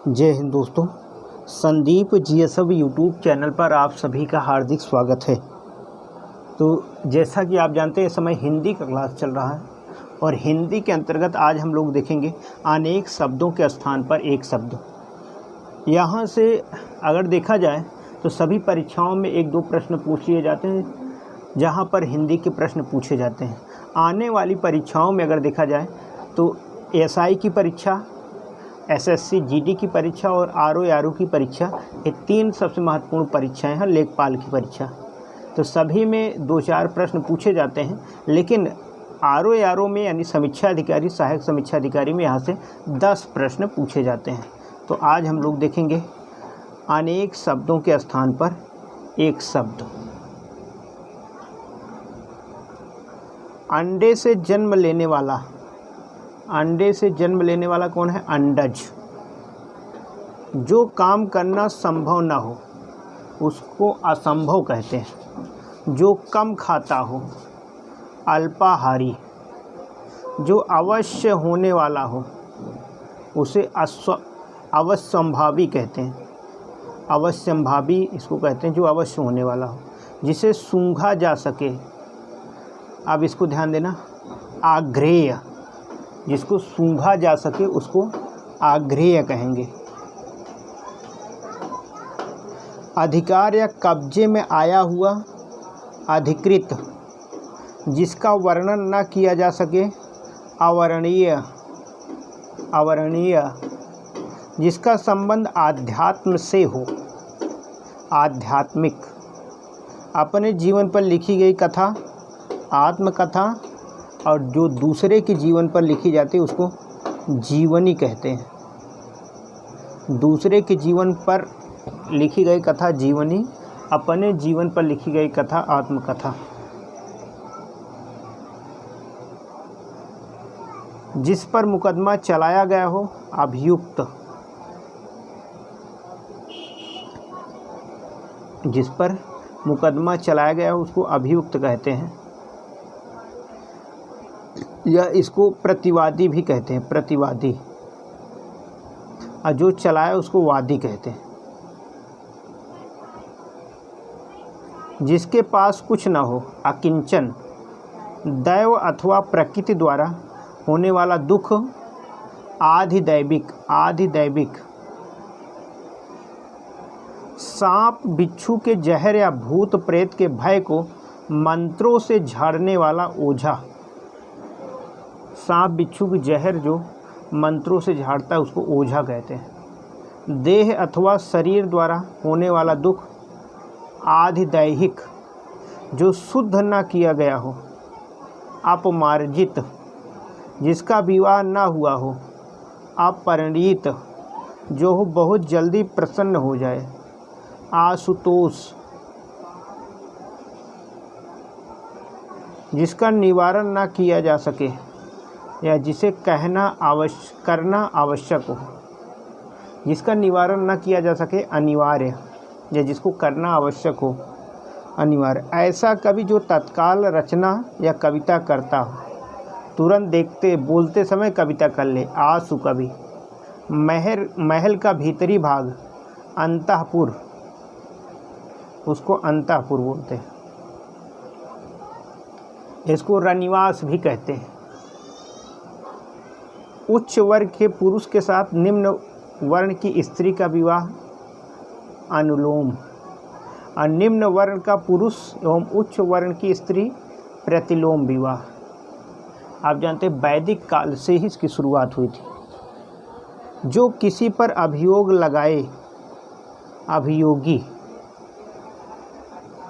जय हिंद दोस्तों, Sandeep GSF YouTube channel पर आप सभी का हार्दिक स्वागत है। तो जैसा कि आप जानते हैं इस समय हिंदी का क्लास चल रहा है और हिंदी के अंतर्गत आज हम लोग देखेंगे अनेक शब्दों के स्थान पर एक शब्द। यहाँ से अगर देखा जाए तो सभी परीक्षाओं में एक दो प्रश्न पूछ लिए जाते हैं, जहाँ पर हिंदी के प्रश्न पूछे जाते हैं। आने वाली परीक्षाओं में अगर देखा जाए तो एसआई की परीक्षा, एसएससी जीडी की परीक्षा और आरओ की परीक्षा, ये तीन सबसे महत्वपूर्ण परीक्षाएं हैं। लेखपाल की परीक्षा तो सभी में दो चार प्रश्न पूछे जाते हैं, लेकिन आरओ में यानी समीक्षा अधिकारी, सहायक समीक्षा अधिकारी में यहाँ से 10 प्रश्न पूछे जाते हैं। तो आज हम लोग देखेंगे अनेक शब्दों के स्थान पर एक शब्द। अंडे से जन्म लेने वाला, अंडे से जन्म लेने वाला कौन है? अंडज। जो काम करना संभव ना हो उसको असंभव कहते हैं। जो कम खाता हो, अल्पाहारी। जो अवश्य होने वाला हो उसे अवश्यंभावी कहते हैं। अवश्यंभावी इसको कहते हैं जो अवश्य होने वाला हो। जिसे सूंघा जा सके, अब इसको ध्यान देना, आग्रेय। जिसको सूंघा जा सके उसको आग्रेय कहेंगे। अधिकार या कब्जे में आया हुआ, अधिकृत। जिसका वर्णन न किया जा सके, अवर्णीय। अवर्णीय। जिसका संबंध आध्यात्म से हो, आध्यात्मिक। अपने जीवन पर लिखी गई कथा, आत्मकथा। और जो दूसरे के जीवन पर लिखी जाती है उसको जीवनी कहते हैं। दूसरे के जीवन पर लिखी गई कथा जीवनी, अपने जीवन पर लिखी गई कथा आत्मकथा। जिस पर मुकदमा चलाया गया हो, अभियुक्त। जिस पर मुकदमा चलाया गया हो उसको अभियुक्त कहते हैं, या इसको प्रतिवादी भी कहते हैं, प्रतिवादी। और जो चलाया उसको वादी कहते हैं। जिसके पास कुछ न हो, अकिंचन। दैव अथवा प्रकृति द्वारा होने वाला दुख, आधिदैविक। आधिदैविक। सांप बिच्छू के जहर या भूत प्रेत के भय को मंत्रों से झाड़ने वाला ओझा। सांप बिच्छू की जहर जो मंत्रों से झाड़ता है उसको ओझा कहते हैं। देह अथवा शरीर द्वारा होने वाला दुख, आधिदैहिक। जो शुद्ध न किया गया हो, अपमार्जित। जिसका विवाह न हुआ हो, अपरिणीत। जो हो बहुत जल्दी प्रसन्न हो जाए, आशुतोष। जिसका निवारण न किया जा सके या जिसे करना आवश्यक हो। जिसका निवारण न किया जा सके, अनिवार्य। या जिसको करना आवश्यक हो, अनिवार्य। ऐसा कवि जो तत्काल रचना या कविता करता हो, तुरंत देखते बोलते समय कविता कर ले, आसु कवि। महल का भीतरी भाग, अंतःपुर। उसको अंतःपुर बोलते हैं। इसको रनिवास भी कहते हैं। उच्च वर्ग के पुरुष के साथ निम्न वर्ण की स्त्री का विवाह, अनुलोम। और निम्न वर्ण का पुरुष एवं उच्च वर्ण की स्त्री, प्रतिलोम विवाह। आप जानते हैं वैदिक काल से ही इसकी शुरुआत हुई थी। जो किसी पर अभियोग लगाए, अभियोगी।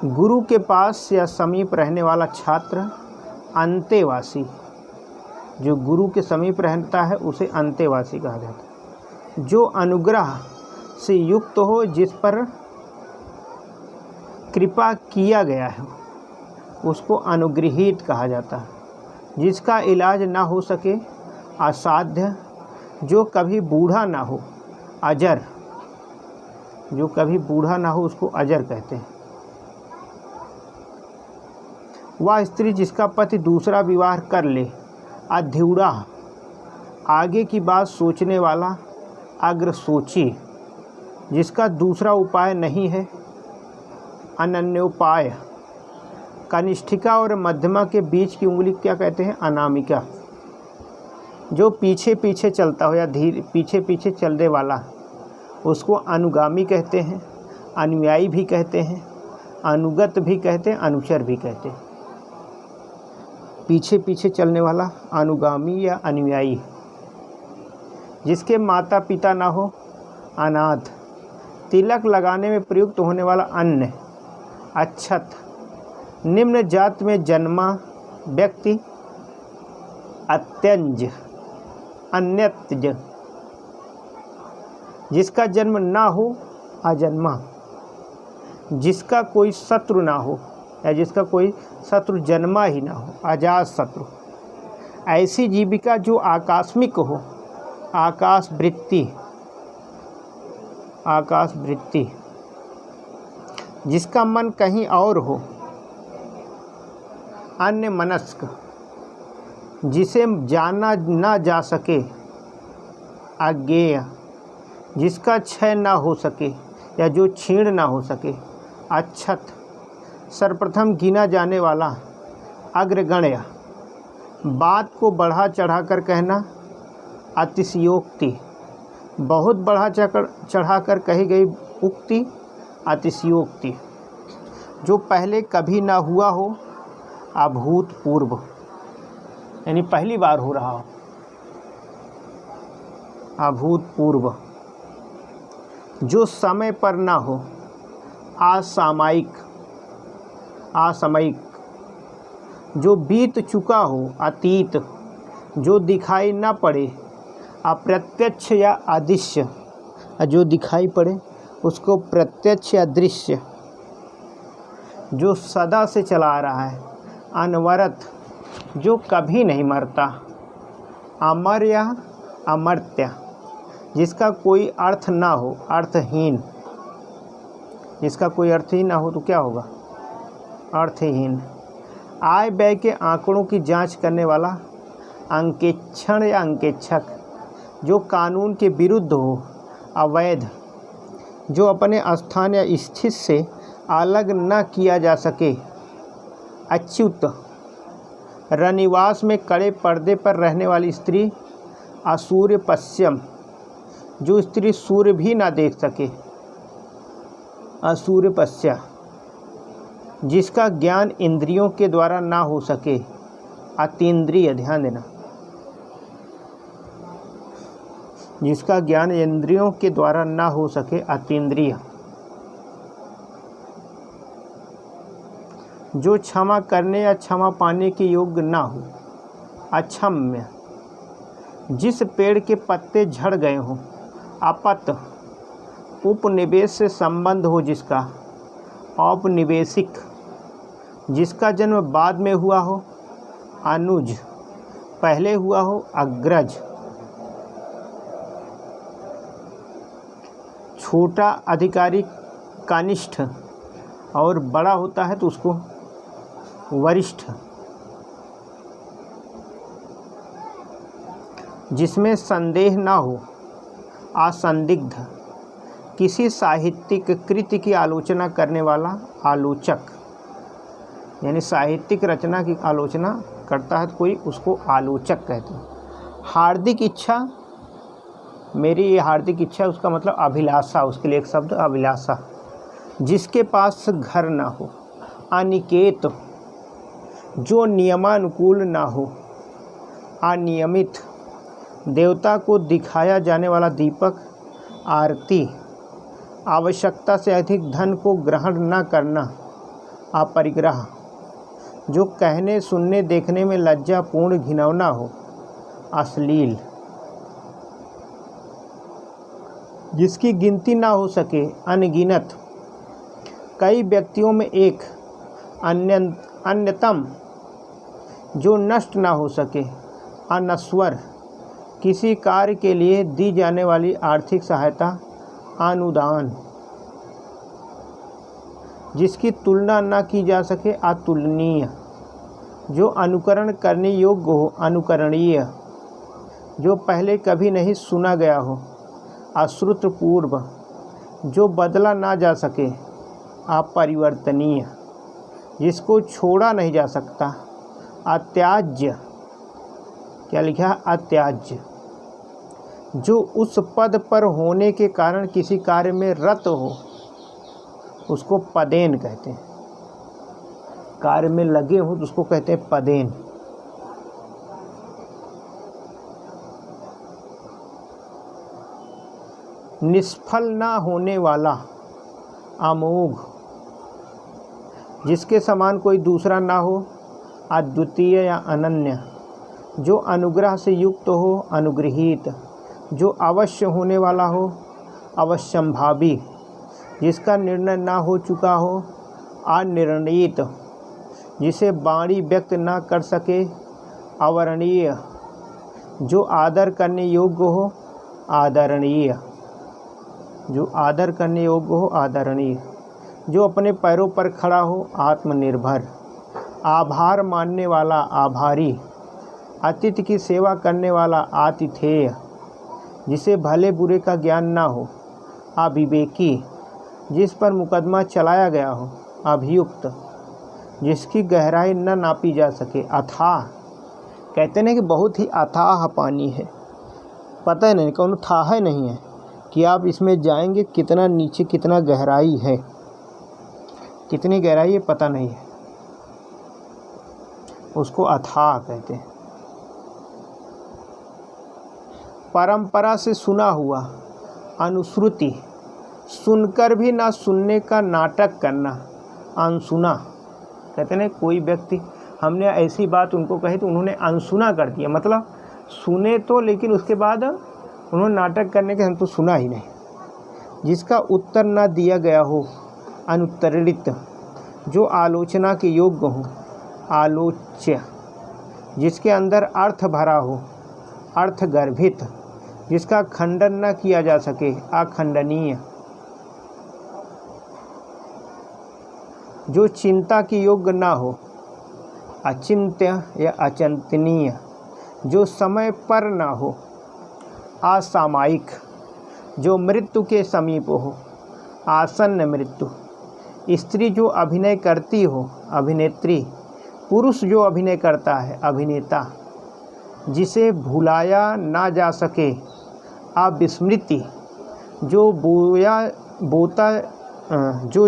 गुरु के पास या समीप रहने वाला छात्र, अंतेवासी। जो गुरु के समीप रहता है उसे अंतेवासी कहा जाता है। जो अनुग्रह से युक्त हो, जिस पर कृपा किया गया है उसको अनुगृहीत कहा जाता है। जिसका इलाज ना हो सके, असाध्य। जो कभी बूढ़ा ना हो, अजर। जो कभी बूढ़ा ना हो उसको अजर कहते हैं। वह स्त्री जिसका पति दूसरा विवाह कर ले, अध्यूढ़ा। आगे की बात सोचने वाला, अग्रसूची, जिसका दूसरा उपाय नहीं है। अनन्योपाय, कनिष्ठिका और मध्यमा के बीच की उंगली क्या कहते हैं? अनामिका। जो पीछे पीछे चलता हो या धीरे पीछे पीछे चलने वाला, उसको अनुगामी कहते हैं, अनुयायी भी कहते हैं, अनुगत भी कहते हैं, अनुचर भी कहते हैं। पीछे पीछे चलने वाला अनुगामी या अनुयायी। जिसके माता पिता ना हो, अनाथ। तिलक लगाने में प्रयुक्त होने वाला अन्न, अक्षत। निम्न जात में जन्मा व्यक्ति, अत्यंज, अन्यत्ज। जिसका जन्म ना हो, अजन्मा। जिसका कोई शत्रु ना हो या जिसका कोई शत्रु जन्मा ही ना हो, अजात शत्रु। ऐसी जीविका जो आकस्मिक हो, आकाश वृत्ति, आकाश वृत्ति। जिसका मन कहीं और हो, अन्य मनस्क। जिसे जाना ना जा सके, अज्ञेय। जिसका क्षय ना हो सके या जो छीण ना हो सके, अक्षत। सर्वप्रथम गिना जाने वाला, अग्रगण्य। बात को बढ़ा चढ़ाकर कहना, अतिशयोक्ति। बहुत बढ़ा चढ़ाकर कही गई उक्ति, अतिशयोक्ति। जो पहले कभी ना हुआ हो, अभूतपूर्व, यानी पहली बार हो रहा हो, अभूतपूर्व। जो समय पर ना हो, असामयिक, असामयिक। जो बीत चुका हो, अतीत। जो दिखाई ना पड़े, अप्रत्यक्ष या अदृश्य। जो दिखाई पड़े उसको प्रत्यक्ष या दृश्य। जो सदा से चला आ रहा है, अनवरत। जो कभी नहीं मरता, अमर या अमर्त्य। जिसका कोई अर्थ ना हो, अर्थहीन। जिसका कोई अर्थ ही ना हो तो क्या होगा? अर्थहीन। आय व्यय के आंकड़ों की जांच करने वाला, अंकेक्षण या अंकेक्षक। जो कानून के विरुद्ध हो, अवैध। जो अपने स्थान या स्थिति से अलग न किया जा सके, अच्युत। रनिवास में कड़े पर्दे पर रहने वाली स्त्री, असूर्य पश्चिम। जो स्त्री सूर्य भी ना देख सके, असूर्य पश्चिम। जिसका ज्ञान इंद्रियों के द्वारा ना हो सके, अतीन्द्रिय। ध्यान देना, जिसका ज्ञान इंद्रियों के द्वारा ना हो सके, अतीन्द्रिय। जो क्षमा करने या क्षमा पाने के योग्य ना हो, अक्षम्य। जिस पेड़ के पत्ते झड़ गए हों, अपत। उपनिवेश से संबंध हो जिसका, औपनिवेशिक। जिसका जन्म बाद में हुआ हो, अनुज। पहले हुआ हो, अग्रज। छोटा अधिकारी कनिष्ठ और बड़ा होता है तो उसको वरिष्ठ। जिसमें संदेह ना हो, असंदिग्ध। किसी साहित्यिक कृति की आलोचना करने वाला, आलोचक। यानी साहित्यिक रचना की आलोचना करता है तो कोई उसको आलोचक कहते हैं। हार्दिक इच्छा, मेरी ये हार्दिक इच्छा, उसका मतलब अभिलाषा। उसके लिए एक शब्द अभिलाषा। जिसके पास घर ना हो, अनिकेत। जो नियमानुकूल ना हो, अनियमित। देवता को दिखाया जाने वाला दीपक, आरती। आवश्यकता से अधिक धन को ग्रहण न करना, अपरिग्रह। जो कहने सुनने देखने में लज्जापूर्ण घिनौना हो, अश्लील। जिसकी गिनती ना हो सके, अनगिनत। कई व्यक्तियों में एक, अन्यतम। जो नष्ट ना हो सके, अनश्वर। किसी कार्य के लिए दी जाने वाली आर्थिक सहायता, अनुदान। जिसकी तुलना न की जा सके, अतुलनीय। जो अनुकरण करने योग्य हो, अनुकरणीय। जो पहले कभी नहीं सुना गया हो, अश्रुतपूर्व, जो बदला ना जा सके, अपरिवर्तनीय, जिसको छोड़ा नहीं जा सकता, अत्याज्य, क्या लिखा है, अत्याज्य, जो उस पद पर होने के कारण किसी कार्य में रत हो, उसको पदेन कहते हैं। कार्य में लगे हो तो उसको कहते हैं पदेन। निष्फल ना होने वाला, अमोघ, जिसके समान कोई दूसरा ना हो, अद्वितीय या अनन्य, जो अनुग्रह से युक्त हो, अनुग्रहीत, जो अवश्य होने वाला हो, अवश्यंभावी, जिसका निर्णय ना हो चुका हो, अनिर्णीत, जिसे वाणी व्यक्त ना कर सके, अवर्णीय, जो आदर करने योग्य हो, आदरणीय, जो आदर करने योग्य हो, आदरणीय, जो अपने पैरों पर खड़ा हो, आत्मनिर्भर, आभार मानने वाला, आभारी, अतिथि की सेवा करने वाला, आतिथेय, जिसे भले बुरे का ज्ञान ना हो, अविवेकी, जिस पर मुकदमा चलाया गया हो, अभियुक्त, जिसकी गहराई न नापी जा सके, अथाह, कहते हैं कि बहुत ही अथाह पानी है, पता नहीं कौन था है नहीं है कि आप इसमें जाएंगे कितना नीचे, कितना गहराई है, कितनी गहराई है पता नहीं है, उसको अथाह कहते हैं। परंपरा से सुना हुआ, अनुश्रुति, सुनकर भी ना सुनने का नाटक करना, अनसुना, कहते हैं कोई व्यक्ति, हमने ऐसी बात उनको कही तो उन्होंने अनसुना कर दिया, मतलब सुने तो लेकिन उसके बाद उन्होंने नाटक करने के, हम तो सुना ही नहीं। जिसका उत्तर ना दिया गया हो, अनुत्तरित, जो आलोचना के योग्य हो, आलोच्य, जिसके अंदर अर्थ भरा हो, अर्थगर्भित, जिसका खंडन न किया जा सके, अखंडनीय, जो चिंता की योग्य ना हो, अचिंत्य या अचिंतनीय, जो समय पर ना हो, असामायिक, जो मृत्यु के समीप हो, आसन्न मृत्यु, स्त्री जो अभिनय करती हो, अभिनेत्री, पुरुष जो अभिनय करता है, अभिनेता, जिसे भुलाया ना जा सके, अविस्मृति, जो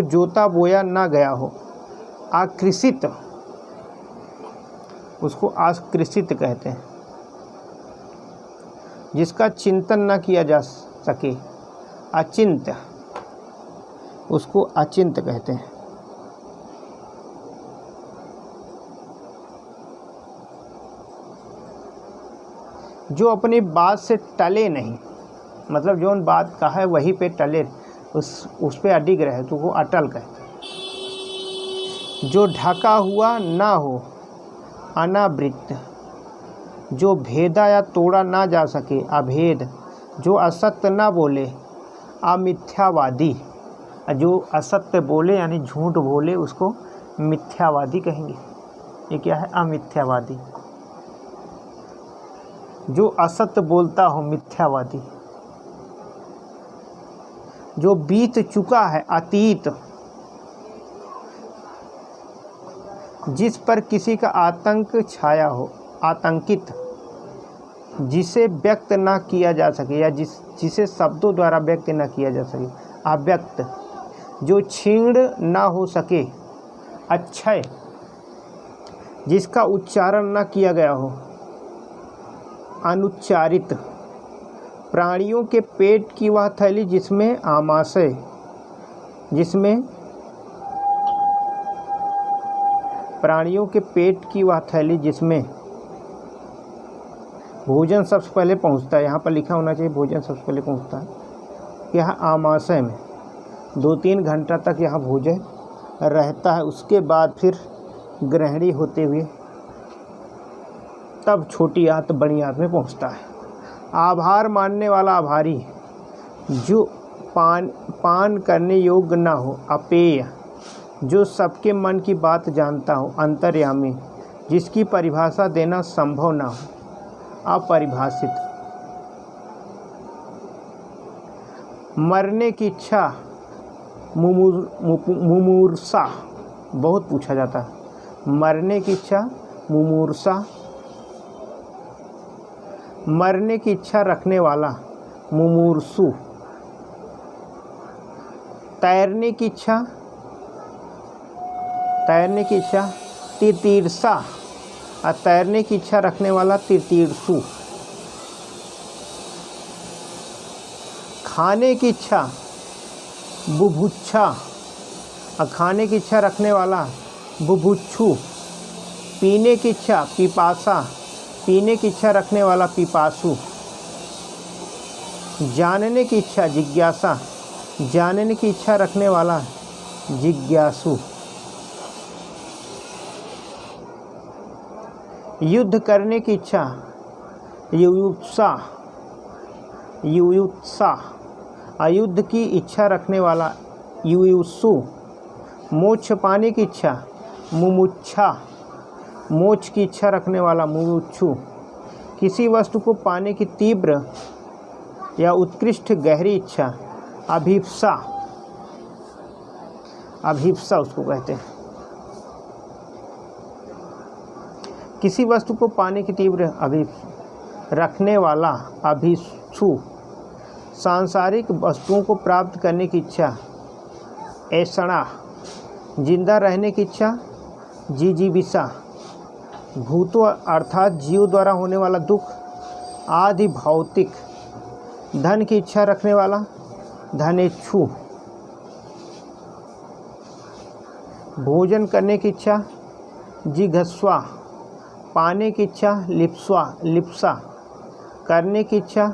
जोता बोया ना गया हो, आकृषित, उसको आकृषित कहते हैं, जिसका चिंतन न किया जा सके, अचिंत्य, उसको अचिंत्य कहते हैं। जो अपनी बात से टले नहीं, मतलब जो उन बात कहा है वहीं पे टले, उस पे अडिग रहे तो वो अटल कहते हैं। जो ढका हुआ ना हो, अनावृत, जो भेदा या तोड़ा ना जा सके, अभेद, जो असत्य ना बोले, अमिथ्यावादी, जो असत्य बोले यानी झूठ बोले उसको मिथ्यावादी कहेंगे। ये क्या है? अमिथ्यावादी, जो असत्य बोलता हो, मिथ्यावादी। जो बीत चुका है, अतीत, जिस पर किसी का आतंक छाया हो, आतंकित, जिसे व्यक्त ना किया जा सके या जिसे शब्दों द्वारा व्यक्त ना किया जा सके, अव्यक्त, जो क्षीण ना हो सके, अक्षय, जिसका उच्चारण ना किया गया हो, अनुच्चारित, प्राणियों के पेट की वह थैली जिसमें आमाशय, जिसमें प्राणियों के पेट की वह थैली जिसमें भोजन सबसे पहले पहुंचता है। यहाँ पर लिखा होना चाहिए भोजन सबसे पहले पहुंचता है। यह आमाशय में 2-3 घंटा तक यह भोजन रहता है, उसके बाद फिर ग्रहणी होते हुए तब छोटी आंत बड़ी आंत में पहुंचता है। आभार मानने वाला, आभारी, जो पान करने योग्य ना हो, अपेय, जो सबके मन की बात जानता हो, अंतर्यामी, जिसकी परिभाषा देना संभव ना हो, अपरिभाषित, मरने की इच्छा मुमूर्षा, बहुत पूछा जाता है। मरने की इच्छा मुमूर्षा, मरने की इच्छा रखने वाला मुमूर्षु, तैरने की इच्छा तितीर्षा, और तैरने की इच्छा रखने वाला तितीर्षु। खाने की इच्छा बुभुक्षा, और खाने की इच्छा रखने वाला बुभुक्षु। पीने की इच्छा पिपासा, पीने की इच्छा रखने वाला पिपासु। जानने की इच्छा जिज्ञासा, जानने की इच्छा रखने वाला जिज्ञासु। युद्ध करने की इच्छा युयुत्सा, युयुत्सा। अयुद्ध की इच्छा रखने वाला युयुत्सु। मोक्ष पाने की इच्छा मुमुक्षा, मोक्ष की इच्छा रखने वाला मुमुक्षु। किसी वस्तु को पाने की तीव्र या उत्कृष्ट गहरी इच्छा अभिप्सा, अभिप्सा उसको कहते हैं। किसी वस्तु को पाने की तीव्र अभिप्सा रखने वाला अभिप्सु। सांसारिक वस्तुओं को प्राप्त करने की इच्छा ऐषणा, जिंदा रहने की इच्छा जिजीविषा। भूतों अर्थात जीव द्वारा होने वाला दुख आदि भौतिक। धन की इच्छा रखने वाला धनेच्छु। भोजन करने की इच्छा जिघस्वा, पाने की इच्छा लिप्स्वा, लिप्सा। करने की इच्छा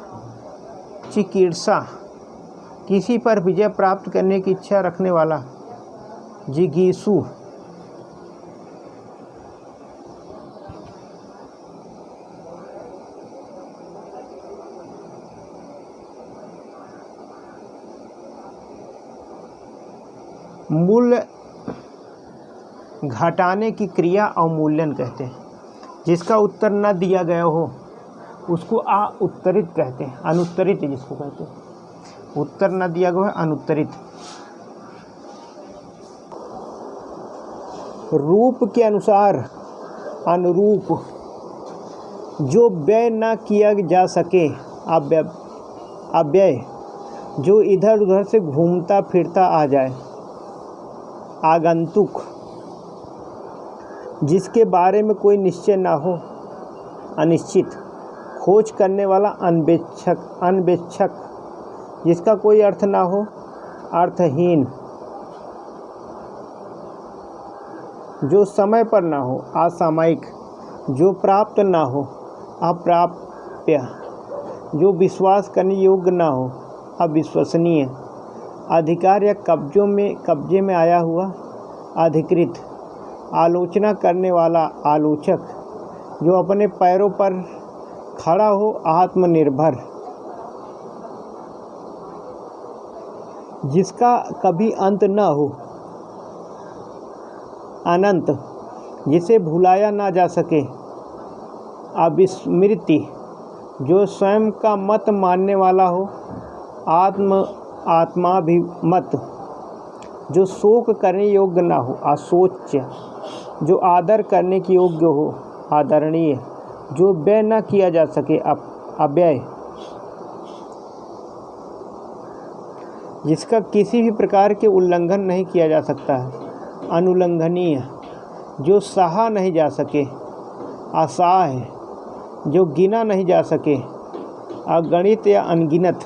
चिकीर्षा, किसी पर विजय प्राप्त करने की इच्छा रखने वाला जिगीषु। मूल्य घटाने की क्रिया अवमूल्यन कहते हैं। जिसका उत्तर न दिया गया हो उसको उत्तरित कहते हैं, अनुत्तरित जिसको कहते हैं। उत्तर न दिया गया है अनुत्तरित। रूप के अनुसार अनुरूप, जो व्यय न किया जा सके अव्यय, जो इधर उधर से घूमता फिरता आ जाए आगंतुक, जिसके बारे में कोई निश्चय ना हो अनिश्चित, खोज करने वाला अन्वेक्षक, जिसका कोई अर्थ ना हो अर्थहीन, जो समय पर ना हो असामयिक, जो प्राप्त ना हो अप्राप्य, जो विश्वास करने योग्य ना हो अविश्वसनीय, अधिकार या कब्जे में आया हुआ अधिकृत, आलोचना करने वाला आलोचक, जो अपने पैरों पर खड़ा हो आत्मनिर्भर, जिसका कभी अंत न हो अनंत, जिसे भुलाया ना जा सके अविस्मृति, जो स्वयं का मत मानने वाला हो आत्माभिमत, जो शोक करने योग्य ना हो अशोच्य, जो आदर करने के योग्य हो आदरणीय, जो व्यय न किया जा सके अव्यय, जिसका किसी भी प्रकार के उल्लंघन नहीं किया जा सकता है अनुल्लंघनीय, जो सहा नहीं जा सके असहाय, जो गिना नहीं जा सके अगणित या अनगिनत,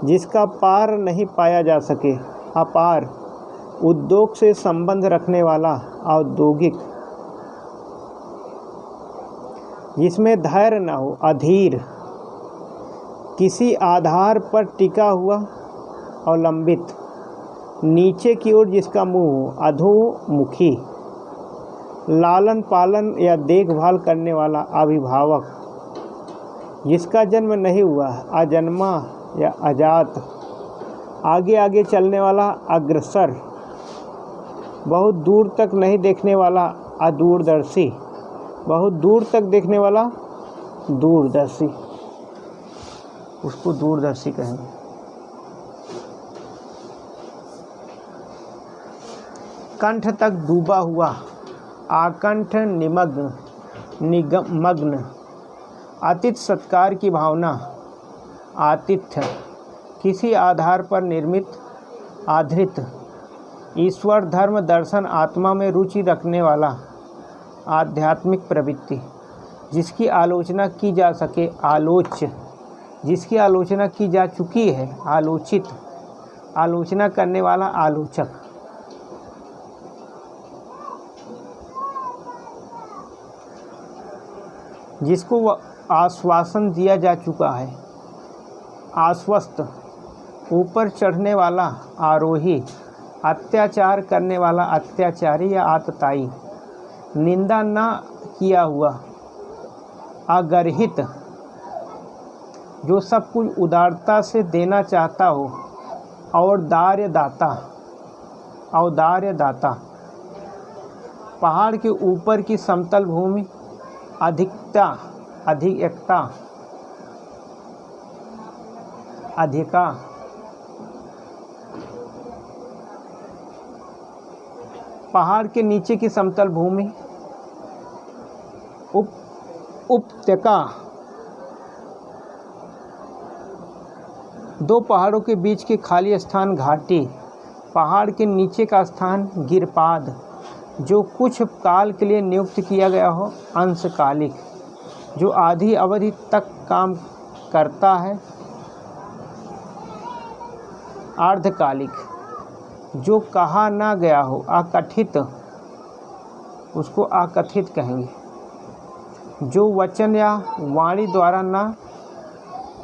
जिसका पार नहीं पाया जा सके अपार, उद्योग से संबंध रखने वाला औद्योगिक, जिसमें धैर्य न हो अधीर, किसी आधार पर टिका हुआ अवलंबित, नीचे की ओर जिसका मुंह हो अधोमुखी, लालन पालन या देखभाल करने वाला अभिभावक, जिसका जन्म नहीं हुआ अजन्मा या अजात, आगे आगे चलने वाला अग्रसर, बहुत दूर तक नहीं देखने वाला अदूरदर्शी, बहुत दूर तक देखने वाला दूरदर्शी, उसको दूरदर्शी कहेंगे। कंठ तक डूबा हुआ, आकंठ निमग्न, आतिथ्य सत्कार की भावना, आतिथ्य किसी आधार पर निर्मित, आधृत, ईश्वर धर्म दर्शन आत्मा में रुचि रखने वाला, आध्यात्मिक प्रवृत्ति, जिसकी आलोचना की जा सके, आलोच्य, जिसकी आलोचना की जा चुकी है, आलोचित, आलोचना करने वाला, आलोचक। जिसको आश्वासन दिया जा चुका है, आश्वस्त, ऊपर चढ़ने वाला, आरोही, अत्याचार करने वाला, अत्याचारी या आतताई, निंदा न किया हुआ, अगर्हित, जो सब कुछ उदारता से देना चाहता हो, औदार्यदाता, औदार्यदाता, पहाड़ के ऊपर की समतल भूमि, अधिकता, अधिकता, अधिका, पहाड़ के नीचे की समतल भूमि, उपत्यका, दो पहाड़ों के बीच के खाली स्थान, घाटी, पहाड़ के नीचे का स्थान, गिरपाद, जो कुछ काल के लिए नियुक्त किया गया हो, अंशकालिक, जो आधी अवधि तक काम करता है, अर्धकालिक, जो कहा ना गया हो, अकथित, उसको अकथित कहेंगे, जो वचन या वाणी द्वारा ना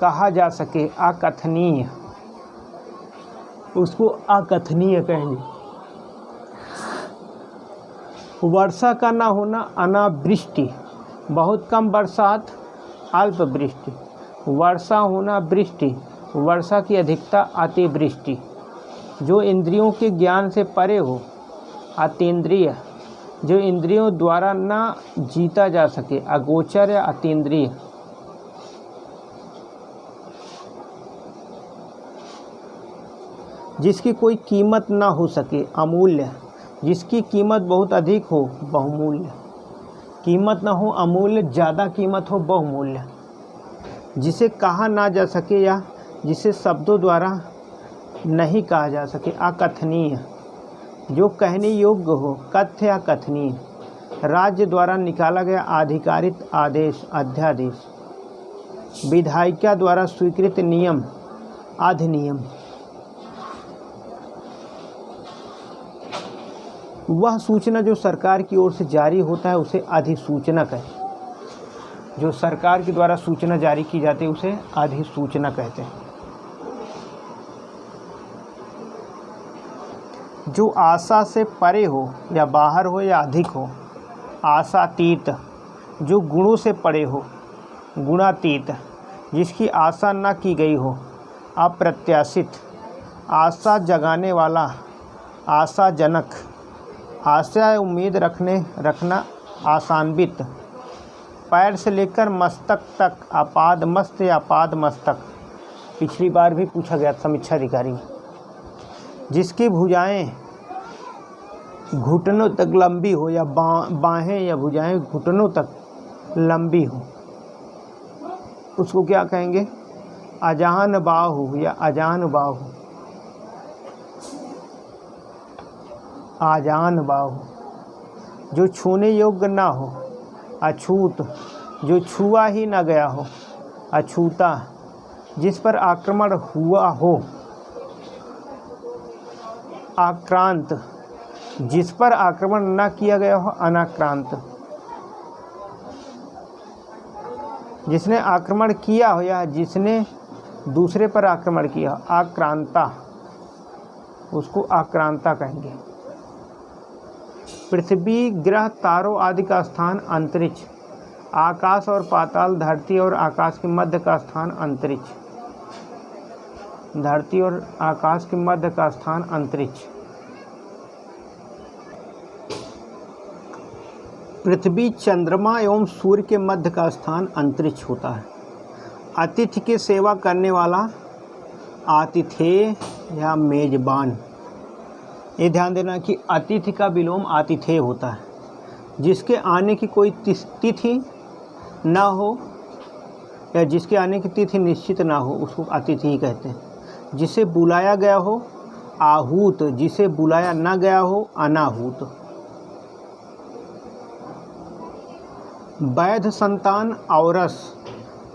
कहा जा सके, अकथनीय, उसको अकथनीय कहेंगे। वर्षा का ना होना, अनावृष्टि, बहुत कम बरसात, अल्पवृष्टि, वर्षा होना, वृष्टि, वर्षा की अधिकता, अतिवृष्टि, जो इंद्रियों के ज्ञान से परे हो, अतीन्द्रिय, जो इंद्रियों द्वारा ना जीता जा सके, अगोचर या अतीन्द्रिय, जिसकी कोई कीमत ना हो सके, अमूल्य, जिसकी कीमत बहुत अधिक हो, बहुमूल्य, कीमत ना हो अमूल्य, ज़्यादा कीमत हो, बहुमूल्य, जिसे कहा ना जा सके या जिसे शब्दों द्वारा नहीं कहा जा सके, अकथनीय, जो कहने योग्य हो, कथ्य या कथनीय, राज्य द्वारा निकाला गया आधिकारिक आदेश, अध्यादेश, विधायिका द्वारा स्वीकृत नियम, अधिनियम, वह सूचना जो सरकार की ओर से जारी होता है उसे अधिसूचना कहते हैं। जो सरकार के द्वारा सूचना जारी की जाती है उसे अधिसूचना कहते हैं। जो आशा से परे हो या बाहर हो या अधिक हो, आशातीत, जो गुणों से परे हो, गुणातीत, जिसकी आशा न की गई हो, अप्रत्याशित, आशा जगाने वाला, आशाजनक, आशा उम्मीद रखना, आशान्वित, पैर से लेकर मस्तक तक, आपाद मस्त या आपाद मस्तक, पिछली बार भी पूछा गया समीक्षा अधिकारी, जिसकी भुजाएं घुटनों तक लंबी हो या बाहें या भुजाएं घुटनों तक लंबी हो, उसको क्या कहेंगे, अजान बाहु या अजान बाहु, आजान बाहु, जो छूने योग्य ना हो, अछूत, जो छुआ ही ना गया हो, अछूता, जिस पर आक्रमण हुआ हो, आक्रांत, जिस पर आक्रमण न किया गया हो, अनाक्रांत, जिसने आक्रमण किया हो या जिसने दूसरे पर आक्रमण किया, आक्रांता, उसको आक्रांता कहेंगे। पृथ्वी, ग्रह, तारों आदि का स्थान अंतरिक्ष, आकाश और पाताल, धरती और आकाश के मध्य का स्थान अंतरिक्ष, धरती और आकाश के मध्य का स्थान अंतरिक्ष। पृथ्वी, चंद्रमा एवं सूर्य के मध्य का स्थान अंतरिक्ष होता है। अतिथि की सेवा करने वाला, आतिथेय या मेजबान, ये ध्यान देना कि अतिथि का विलोम आतिथेय होता है। जिसके आने की कोई तिथि ना हो या जिसके आने की तिथि निश्चित ना हो उसको अतिथि ही कहते हैं। जिसे बुलाया गया हो आहूत, जिसे बुलाया ना गया हो अनाहूत। वैध संतान औरस,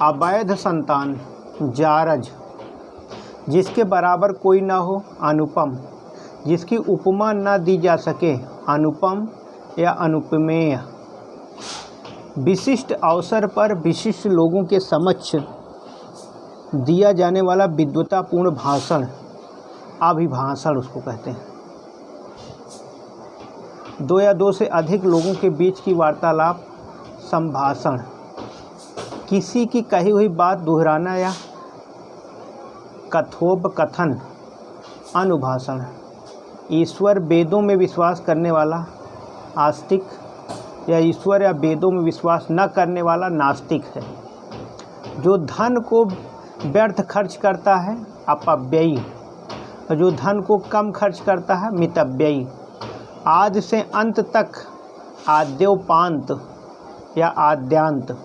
अवैध संतान जारज। जिसके बराबर कोई ना हो अनुपम, जिसकी उपमा ना दी जा सके अनुपम या अनुपमेय। विशिष्ट अवसर पर विशिष्ट लोगों के समक्ष दिया जाने वाला विद्वतापूर्ण भाषण अभिभाषण उसको कहते हैं। दो या दो से अधिक लोगों के बीच की वार्तालाप संभाषण। किसी की कही हुई बात दोहराना या कथोपकथन अनुभाषण। ईश्वर वेदों में विश्वास करने वाला आस्तिक या ईश्वर या वेदों में विश्वास न करने वाला नास्तिक है। जो धन को व्यर्थ खर्च करता है अपव्ययी, और जो धन को कम खर्च करता है मितव्ययी। आदि से अंत तक आद्योपांत या आद्यांत।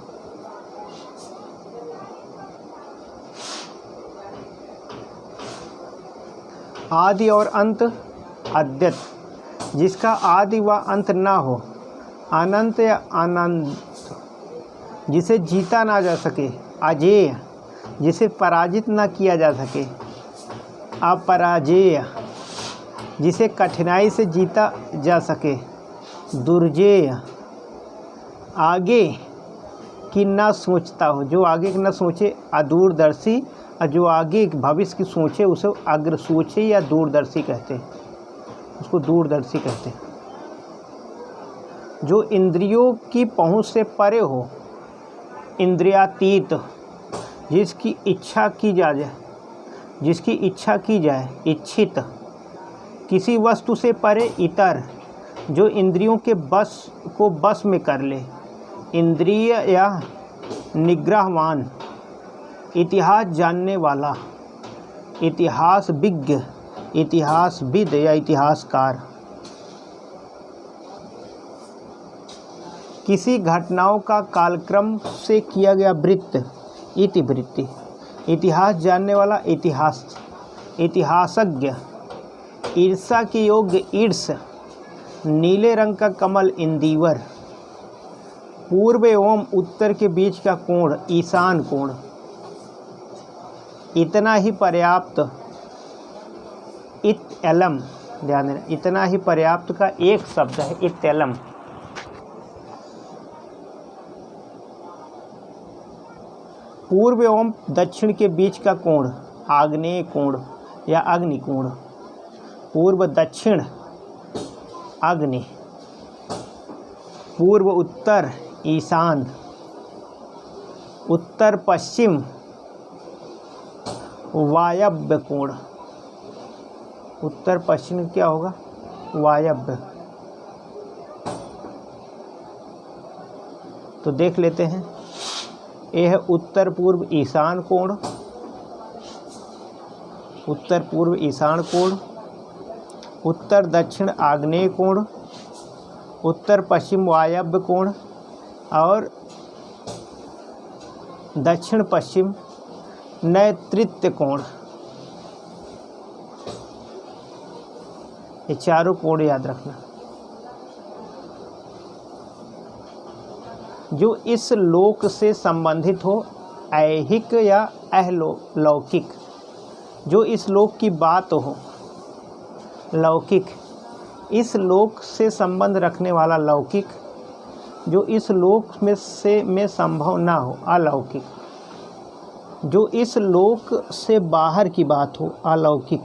आदि और अंत अद्यत, जिसका आदि व अंत ना हो। अनंत या अनंत, जिसे जीता ना जा सके। अजेय, जिसे पराजित ना किया जा सके। अपराजेय, जिसे कठिनाई से जीता जा सके। दुर्जेय, आगे की ना सोचता हो, जो आगे की ना सोचे। अदूरदर्शी, और जो आगे भविष्य की सोचे उसे अग्र सोचे या दूरदर्शी कहते हैं, उसको दूरदर्शी कहते हैं। जो इंद्रियों की पहुंच से परे हो। इंद्रियातीत, जिसकी इच्छा की जाए, इच्छित। किसी वस्तु से परे इतर, जो इंद्रियों के बस में कर ले। इंद्रिय या निग्रहवान। इतिहास जानने वाला। इतिहास विज्ञ, इतिहासविद या इतिहासकार। किसी घटनाओं का कालक्रम से किया गया वृत्त इतिवृत्ति। इतिहास जानने वाला इतिहासज्ञ। ईर्षा के योग्य ईर्ष। नीले रंग का कमल इंदिवर। पूर्व एवं उत्तर के बीच का कोण ईशान कोण। इतना ही पर्याप्त इत्यलम, ध्यान देना इतना ही पर्याप्त का एक शब्द है इत्यलम। पूर्व एवं दक्षिण के बीच का कोण आग्नेय कोण या अग्निकोण। पूर्व दक्षिण अग्नि। पूर्व उत्तर ईशान। उत्तर पश्चिम वायव्य कोण। उत्तर पश्चिम क्या होगा? वायव्य। तो देख लेते हैं। यह है उत्तर पूर्व ईशान कोण। उत्तर पूर्व ईशान कोण। उत्तर दक्षिण आग्नेय कोण। उत्तर पश्चिम वायव्य कोण और दक्षिण पश्चिम नैऋत्य कोण। ये चारों कोण याद रखना। जो इस लोक से संबंधित हो ऐहिक या अहलौकिक। जो इस लोक की बात हो लौकिक। इस लोक से संबंध रखने वाला लौकिक। जो इस लोक में संभव ना हो अलौकिक। जो इस लोक से बाहर की बात हो अलौकिक।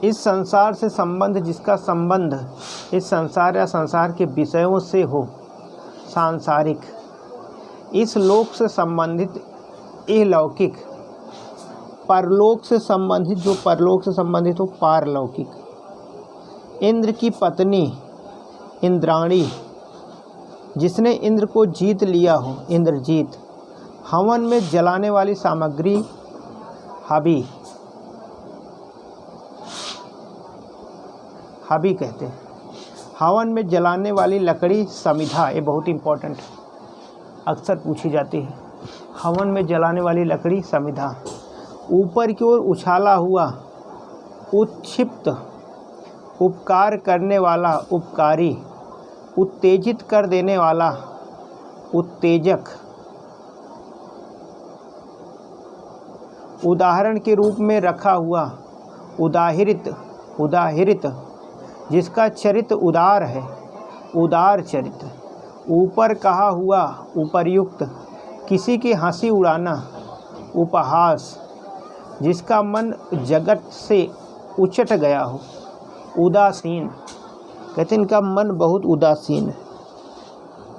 इस संसार से संबंध जिसका संबंध इस संसार या संसार के विषयों से हो सांसारिक। इस लोक से संबंधित अलौकिक। परलोक से संबंधित जो परलोक से संबंधित हो पारलौकिक। इंद्र की पत्नी इंद्राणी। जिसने इंद्र को जीत लिया हो इंद्रजीत। हवन में जलाने वाली सामग्री हवि। हबी कहते हैं। हवन में जलाने वाली लकड़ी समिधा, ये बहुत इम्पोर्टेंट है, अक्सर पूछी जाती है। हवन में जलाने वाली लकड़ी समिधा। ऊपर की ओर उछाला हुआ उत्क्षिप्त, उपकार करने वाला उपकारी, उत्तेजित कर देने वाला उत्तेजक। उदाहरण के रूप में रखा हुआ उदाहरित, उदाहरित, जिसका चरित्र उदार है, उदार चरित्र। ऊपर कहा हुआ उपर्युक्त, किसी की हंसी उड़ाना, उपहास, जिसका मन जगत से उचट गया हो। उदासीन कहते हैं इनका मन बहुत उदासीन है,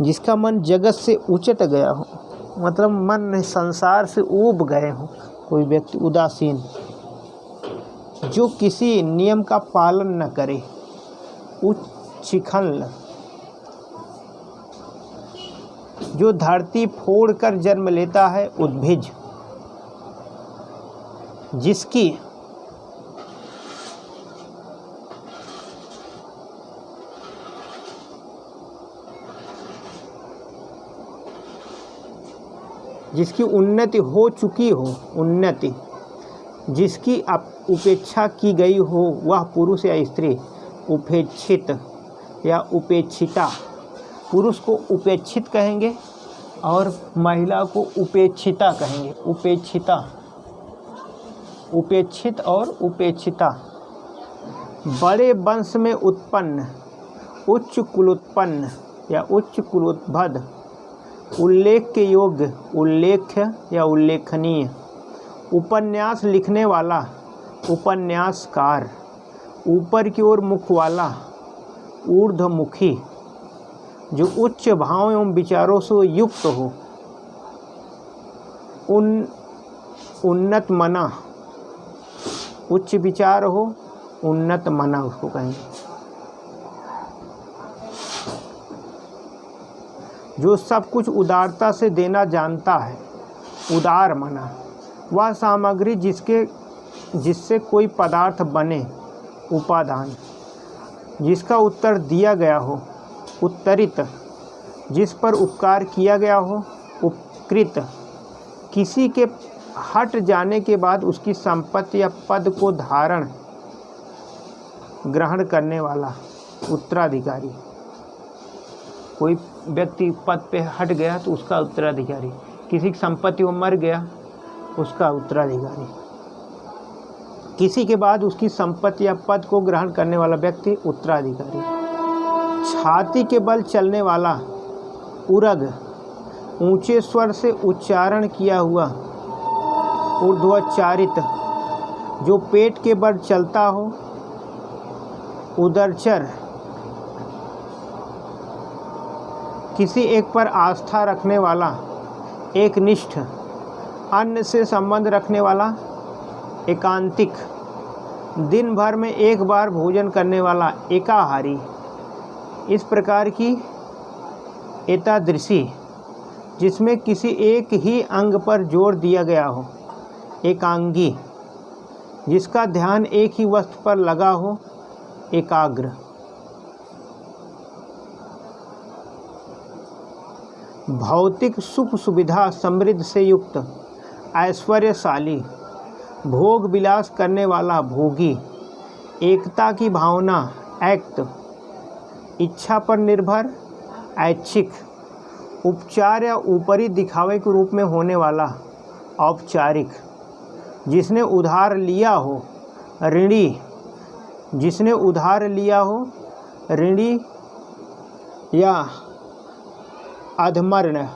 जिसका मन जगत से उचट गया हो, मतलब मन संसार से ऊब गए हो कोई व्यक्ति। उदासीन, जो किसी नियम का पालन न करे। उच्छृंखल, जो धरती फोड़कर जन्म लेता है। उद्भिज, जिसकी उन्नति हो चुकी हो। उन्नति, जिसकी उपेक्षा की गई हो, वह पुरुष या स्त्री। उपेक्षित या उपेक्षिता, पुरुष को उपेक्षित कहेंगे और महिला को उपेक्षिता कहेंगे। उपेक्षिता, उपेक्षित और उपेक्षिता। बड़े वंश में उत्पन्न, उच्च कुलोत्पन्न या उच्च कुलोद्भव। उल्लेख के योग्य, उल्लेख्य या उल्लेखनीय। उपन्यास लिखने वाला, उपन्यासकार। ऊपर की ओर मुख वाला, ऊर्ध्वमुखी, जो उच्च भाव एवं विचारों से युक्त हो। उन्नत मना, उच्च विचार हो, उन्नत मना उसको कहेंगे। जो सब कुछ उदारता से देना जानता है। उदार मना, वह सामग्री जिससे कोई पदार्थ बने। उपादान, जिसका उत्तर दिया गया हो। उत्तरित, जिस पर उपकार किया गया हो। उपकृत, किसी के हट जाने के बाद उसकी संपत्ति या पद को धारण ग्रहण करने वाला। उत्तराधिकारी, कोई व्यक्ति पद पे हट गया तो उसका उत्तराधिकारी। किसी की संपत्ति वो मर गया, उसका उत्तराधिकारी। किसी के बाद उसकी संपत्ति या पद को ग्रहण करने वाला व्यक्ति उत्तराधिकारी। छाती के बल चलने वाला। उरग, ऊंचे स्वर से उच्चारण किया हुआ। ऊर्ध्वोच्चारित, जो पेट के बल चलता हो। उदरचर, किसी एक पर आस्था रखने वाला। एकनिष्ठ, अन्य से संबंध रखने वाला। एकांतिक, दिन भर में एक बार भोजन करने वाला। एकाहारी, इस प्रकार की एतादृशी, जिसमें किसी एक ही अंग पर जोर दिया गया हो। एकांगी, जिसका ध्यान एक ही वस्तु पर लगा हो। एकाग्र, भौतिक सुख सुविधा समृद्ध से युक्त। ऐश्वर्यशाली, भोग विलास करने वाला। भोगी, एकता की भावना। ऐक्त, इच्छा पर निर्भर। ऐच्छिक, उपचार या ऊपरी दिखावे के रूप में होने वाला। औपचारिक, जिसने उधार लिया हो। ऋणी, जिसने उधार लिया हो। ऋणी या अधमर्ण,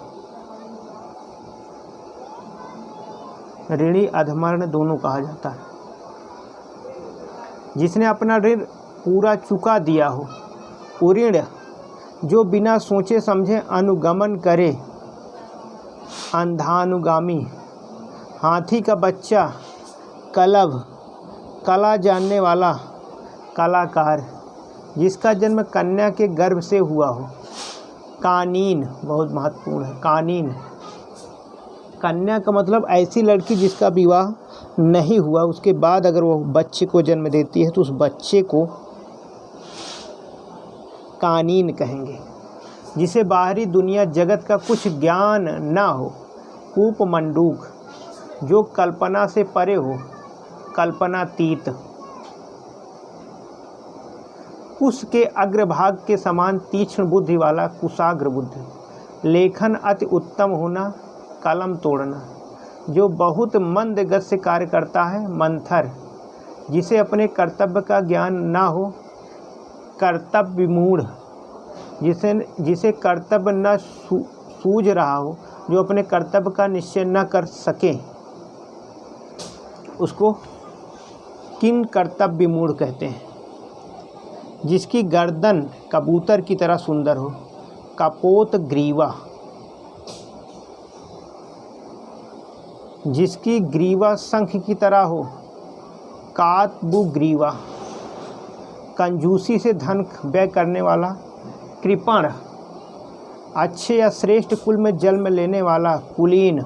ऋणी अधमर्ण दोनों कहा जाता है। जिसने अपना ऋण पूरा चुका दिया हो। उऋण, जो बिना सोचे समझे अनुगमन करे। अंधानुगामी, हाथी का बच्चा। कलभ, कला जानने वाला। कलाकार, जिसका जन्म कन्या के गर्भ से हुआ हो। कानीन, बहुत महत्वपूर्ण है। कानीन, कन्या का मतलब ऐसी लड़की जिसका विवाह नहीं हुआ, उसके बाद अगर वो बच्चे को जन्म देती है तो उस बच्चे को कानीन कहेंगे। जिसे बाहरी दुनिया जगत का कुछ ज्ञान ना हो, कूपमंडूक, जो कल्पना से परे हो, कल्पनातीत। कुश के अग्रभाग के समान तीक्ष्ण बुद्धि वाला, कुशाग्र बुद्धि। लेखन अति उत्तम होना, कलम तोड़ना, जो बहुत मंद गति से कार्य करता है, मंथर, जिसे अपने कर्तव्य का ज्ञान ना हो, कर्तव्य विमूढ़, जिसे कर्तव्य न सूझ रहा हो, जो अपने कर्तव्य का निश्चय न कर सके, उसको किन कर्तव्य विमूढ़ कहते हैं। जिसकी गर्दन कबूतर की तरह सुंदर हो, कपोत ग्रीवा, जिसकी ग्रीवा शंख की तरह हो, कातबु ग्रीवा, कंजूसी से धन व्यय करने वाला, कृपण, अच्छे या श्रेष्ठ कुल में जन्म लेने वाला, कुलीन,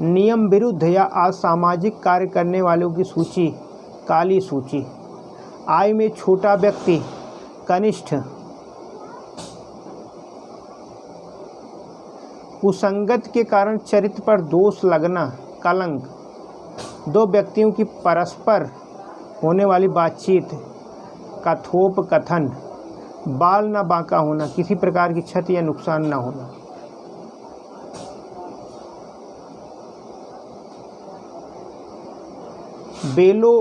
नियम विरुद्ध या असामाजिक कार्य करने वालों की सूची, काली सूची, आयु में छोटा व्यक्ति, कनिष्ठ, कुसंगत के कारण चरित्र पर दोष लगना, कलंक, दो व्यक्तियों की परस्पर होने वाली बातचीत, कथोपकथन, बाल न बांका होना, किसी प्रकार की क्षति या नुकसान न होना। बेलों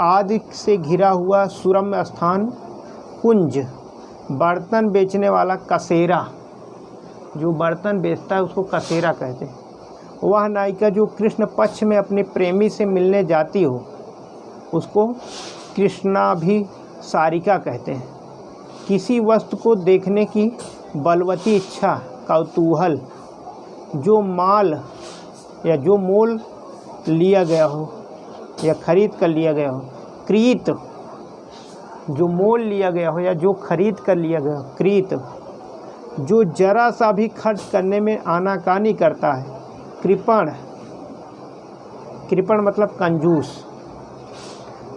आदि से घिरा हुआ सुरम्य स्थान, कुंज, बर्तन बेचने वाला, कसेरा, जो बर्तन बेचता है उसको कसेरा कहते हैं। वह नायिका जो कृष्ण पक्ष में अपने प्रेमी से मिलने जाती हो, उसको कृष्णाभिसारिका कहते हैं। किसी वस्तु को देखने की बलवती इच्छा, कौतूहल, जो माल या जो मोल लिया गया हो या खरीद कर लिया गया हो, क्रीत, जो मोल लिया गया हो या जो खरीद कर लिया गया हो, क्रीत, जो जरा सा भी खर्च करने में आनाकानी करता है, कृपण, कृपण मतलब कंजूस,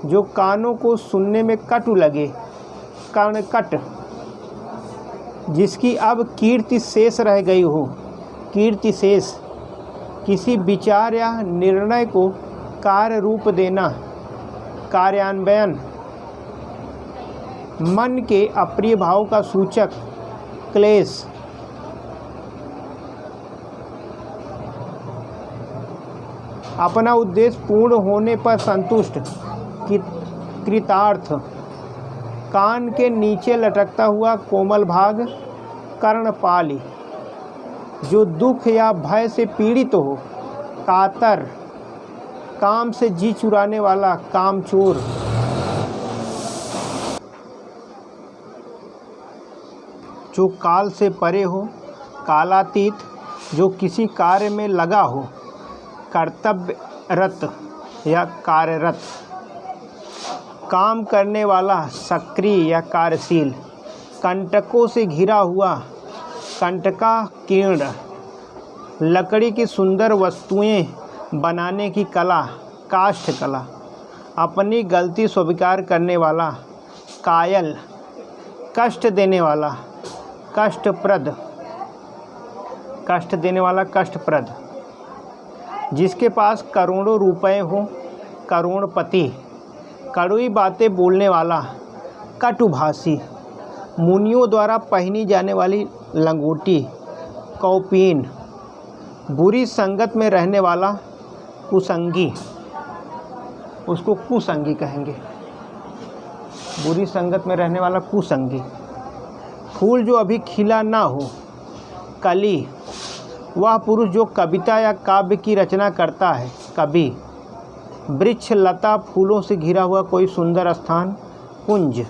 जो कानों को सुनने में कटु लगे, कर्णकट, जिसकी अब कीर्ति शेष रह गई हो, कीर्ति शेष, किसी विचार या निर्णय को कार्य रूप देना, कार्यान्वयन, मन के अप्रिय भाव का सूचक, क्लेश, अपना उद्देश्य पूर्ण होने पर संतुष्ट, कृतार्थ, कान के नीचे लटकता हुआ कोमल भाग, कर्णपाली, जो दुख या भय से पीड़ित हो, कातर, काम से जी चुराने वाला, कामचोर, जो काल से परे हो, कालातीत, जो किसी कार्य में लगा हो, कर्तव्यरत या कार्यरत, काम करने वाला, सक्रिय या कार्यशील, कंटकों से घिरा हुआ, कंटका कीर्ण, लकड़ी की सुंदर वस्तुएं बनाने की कला, काष्ठ कला, अपनी गलती स्वीकार करने वाला, कायल, कष्ट देने वाला, कष्टप्रद, कष्ट देने वाला, कष्टप्रद, जिसके पास करोड़ों रुपए हो, करोड़पति, कड़वी बातें बोलने वाला, कटुभाषी, मुनियों द्वारा पहनी जाने वाली लंगोटी, कौपीन, बुरी संगत में रहने वाला, कुसंगी, उसको कुसंगी कहेंगे, बुरी संगत में रहने वाला कुसंगी, फूल जो अभी खिला ना हो, कली, वह पुरुष जो कविता या काव्य की रचना करता है, कवि, वृक्ष, लता, फूलों से घिरा हुआ कोई सुंदर स्थान, कुंज,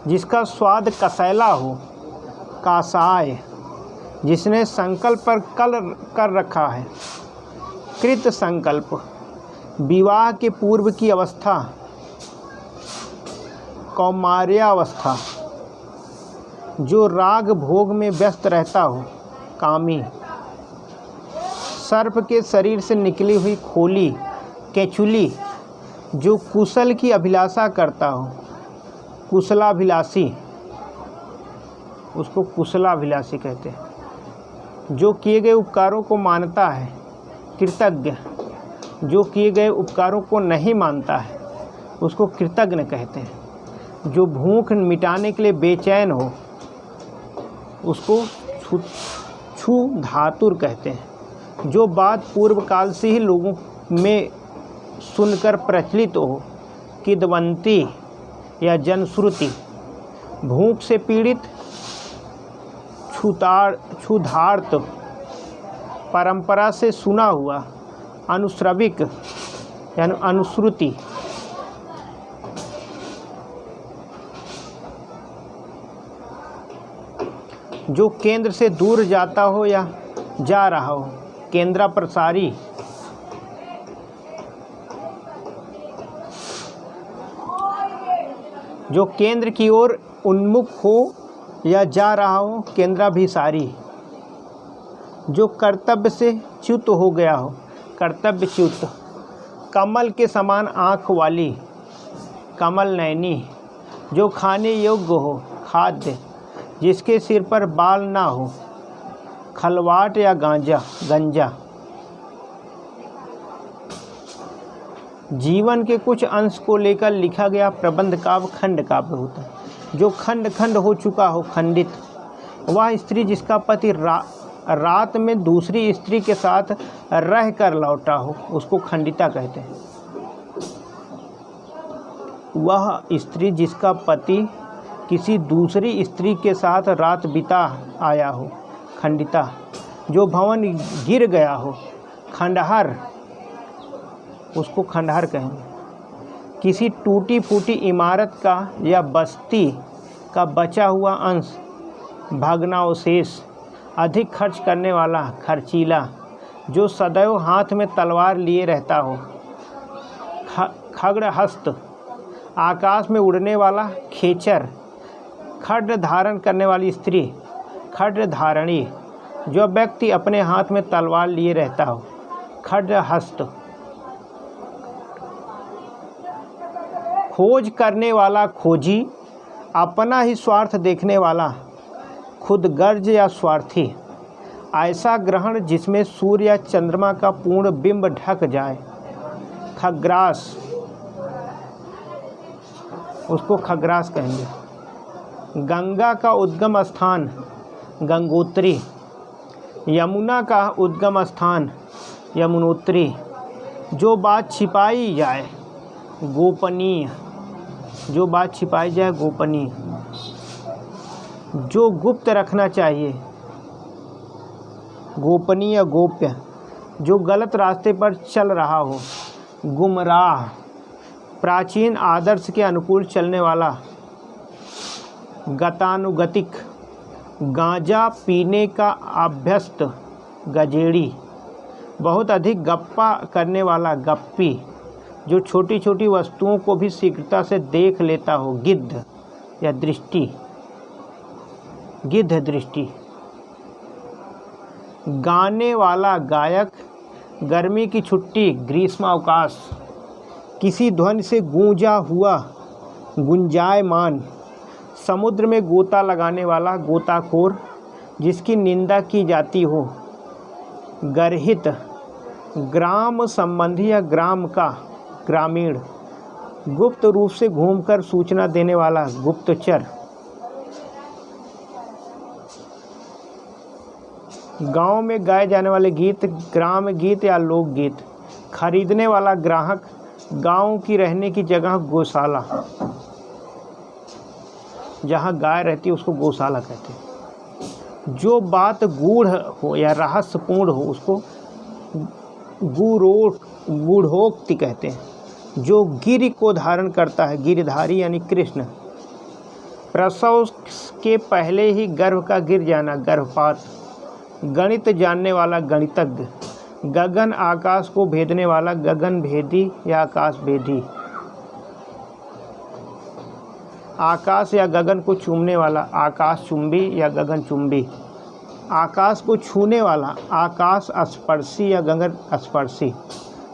जिसका स्वाद कसैला हो, कासाय, जिसने संकल्प पर कल कर रखा है, कृत संकल्प, विवाह के पूर्व की अवस्था, कौमार्यावस्था, जो राग भोग में व्यस्त रहता हो, कामी, सर्प के शरीर से निकली हुई खोली, केचुली, जो कुशल की अभिलाषा करता हो, कुशलाभिलाषी, उसको कुशलाभिलाषी कहते हैं। जो किए गए उपकारों को मानता है, कृतज्ञ। जो किए गए उपकारों को नहीं मानता है, उसको कृतज्ञ कहते हैं। जो भूख मिटाने के लिए बेचैन हो, उसको क्षुधातुर कहते हैं। जो बात पूर्व काल से ही लोगों में सुनकर प्रचलित हो, किद्वंती या जनश्रुति। भूख से पीड़ित, क्षुधार्त, परंपरा से सुना हुआ, अनुश्रविक यानी अनुश्रुति। जो केंद्र से दूर जाता हो या जा रहा हो, केंद्रा प्रसारी। जो केंद्र की ओर उन्मुख हो या जा रहा हो, केंद्राभिसारी। जो कर्तव्य से च्युत हो गया हो, कर्तव्यच्युत। कमल के समान आँख वाली, कमल नयनी। जो खाने योग्य हो, खाद्य। जिसके सिर पर बाल ना हो, खलवाट या गंजा। जीवन के कुछ अंश को लेकर लिखा गया प्रबंध काव्य खंड काव्य होता है। जो खंड खंड हो चुका हो, खंडित। वह स्त्री जिसका पति रात में दूसरी स्त्री के साथ रह कर लौटा हो, उसको खंडिता कहते हैं। वह स्त्री जिसका पति किसी दूसरी स्त्री के साथ रात बिता आया हो, खंडिता। जो भवन गिर गया हो, खंडहर, उसको खंडहर कहेंगे। किसी टूटी फूटी इमारत का या बस्ती का बचा हुआ अंश, भग्नावशेष। अधिक खर्च करने वाला, खर्चीला। जो सदैव हाथ में तलवार लिए रहता हो, खड्गहस्त। आकाश में उड़ने वाला, खेचर। खड्ग धारण करने वाली स्त्री, खड्गधारणी। जो व्यक्ति अपने हाथ में तलवार लिए रहता हो, खड्गहस्त। खोज करने वाला, खोजी। अपना ही स्वार्थ देखने वाला, खुदगर्ज या स्वार्थी। ऐसा ग्रहण जिसमें सूर्य या चंद्रमा का पूर्ण बिंब ढक जाए, खग्रास, उसको खग्रास कहेंगे। गंगा का उद्गम स्थान, गंगोत्री। यमुना का उद्गम स्थान, यमुनोत्री। जो बात छिपाई जाए, गोपनीय। जो बात छिपाई जाए, गोपनीय। जो गुप्त रखना चाहिए, गोपनीय, गोप्य। जो गलत रास्ते पर चल रहा हो, गुमराह। प्राचीन आदर्श के अनुकूल चलने वाला, गतानुगतिक। गांजा पीने का अभ्यस्त, गजेड़ी। बहुत अधिक गप्पा करने वाला, गप्पी। जो छोटी छोटी वस्तुओं को भी शीघ्रता से देख लेता हो, गिद्ध या दृष्टि, गिद्ध दृष्टि। गाने वाला, गायक। गर्मी की छुट्टी, ग्रीष्मावकाश। किसी ध्वनि से गूंजा हुआ, गुंजायमान। समुद्र में गोता लगाने वाला, गोताखोर। जिसकी निंदा की जाती हो, गर्हित। ग्राम संबंधी या ग्राम का, ग्रामीण। गुप्त रूप से घूमकर सूचना देने वाला, गुप्तचर। गांव में गाए जाने वाले गीत, ग्राम गीत या लोकगीत। खरीदने वाला, ग्राहक। गांव की रहने की जगह, गौशाला। जहाँ गाय रहती है उसको गौशाला कहते हैं। जो बात गूढ़ हो या रहस्यपूर्ण हो, उसको गूढ़ोक्ति कहते हैं। जो गिरि को धारण करता है, गिरधारी यानी कृष्ण। प्रसव के पहले ही गर्भ का गिर जाना, गर्भपात। गणित जानने वाला, गणितज्ञ। गगन आकाश को भेदने वाला, गगन भेदी या आकाश भेदी। आकाश या गगन को चूमने वाला, आकाश चुंबी या गगन चुंबी। आकाश को छूने वाला, आकाश स्पर्शी या गगन स्पर्शी।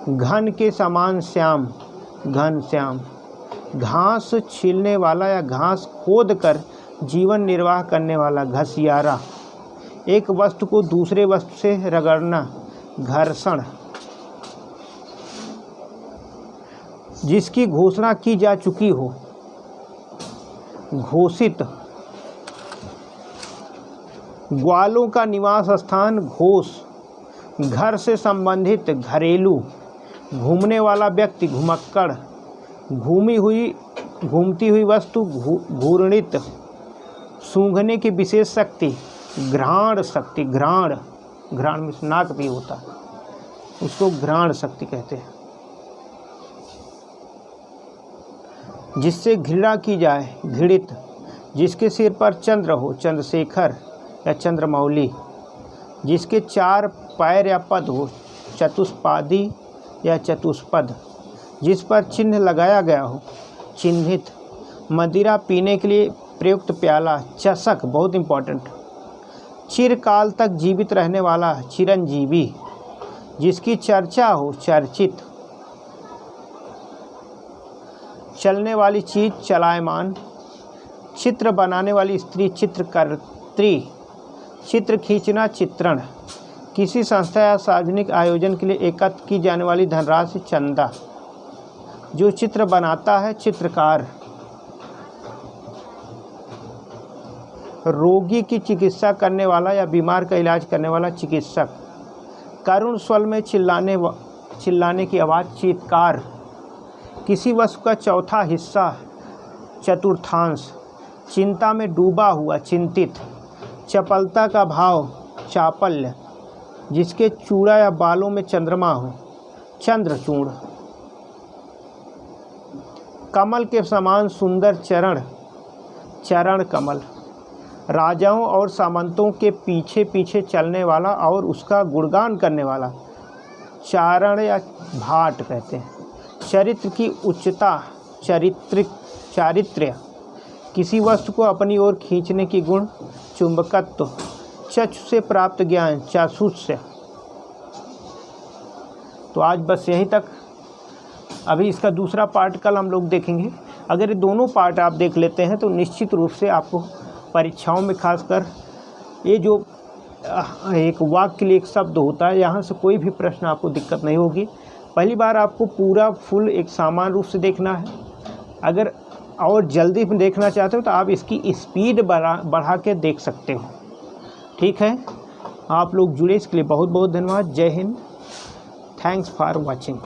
घन के समान श्याम, घनश्याम। घास छीलने वाला या घास खोद कर जीवन निर्वाह करने वाला, घसियारा। एक वस्तु को दूसरे वस्तु से रगड़ना, घर्षण। जिसकी घोषणा की जा चुकी हो, घोषित। ग्वालों का निवास स्थान, घोष। घर से संबंधित, घरेलू। घूमने वाला व्यक्ति, घुमक्कड़। घूमती हुई वस्तु, घूर्णित। सूंघने की विशेष शक्ति, घ्राण शक्ति। घ्राण में नाक भी होता है, उसको घ्राण शक्ति कहते हैं। जिससे घृणा की जाए, घृणित। जिसके सिर पर चंद्र हो, चंद्रशेखर या चंद्रमौली। जिसके 4 पैर या पद हो, चतुष्पादी या चतुष्पद। जिस पर चिन्ह लगाया गया हो, चिन्हित। मदिरा पीने के लिए प्रयुक्त प्याला, चषक, बहुत इम्पोर्टेंट। चिरकाल तक जीवित रहने वाला, चिरंजीवी। जिसकी चर्चा हो, चर्चित। चलने वाली चीज़, चलायमान। चित्र बनाने वाली स्त्री, चित्रकर्त्री। चित्र खींचना, चित्रण। किसी संस्था या सार्वजनिक आयोजन के लिए एकत्र की जाने वाली धनराशि, चंदा। जो चित्र बनाता है, चित्रकार। रोगी की चिकित्सा करने वाला या बीमार का इलाज करने वाला, चिकित्सक। करुण स्वर में चिल्लाने की आवाज़, चीत्कार। किसी वस्तु का चौथा हिस्सा, चतुर्थांश। चिंता में डूबा हुआ, चिंतित। चपलता का भाव, चापल्य। जिसके चूड़ा या बालों में चंद्रमा हो, चंद्रचूड़। कमल के समान सुंदर चरण, चरण कमल। राजाओं और सामंतों के पीछे पीछे चलने वाला और उसका गुणगान करने वाला, चारण या भाट कहते हैं। चरित्र की उच्चता, चारित्र्य। किसी वस्तु को अपनी ओर खींचने की गुण, चुंबकत्व। चक्षु से प्राप्त ज्ञान, चाक्षुष्य। तो आज बस यहीं तक। अभी इसका दूसरा पार्ट कल हम लोग देखेंगे। अगर ये दोनों पार्ट आप देख लेते हैं तो निश्चित रूप से आपको परीक्षाओं में खासकर ये जो एक वाक्य के लिए एक शब्द होता है, यहाँ से कोई भी प्रश्न आपको दिक्कत नहीं होगी। पहली बार आपको पूरा फुल एक समान रूप से देखना है। अगर और जल्दी में देखना चाहते हो तो आप इसकी स्पीड बढ़ा के देख सकते हो। ठीक है, आप लोग जुड़े, इसके लिए बहुत बहुत धन्यवाद। जय हिंद, थैंक्स फॉर वॉचिंग।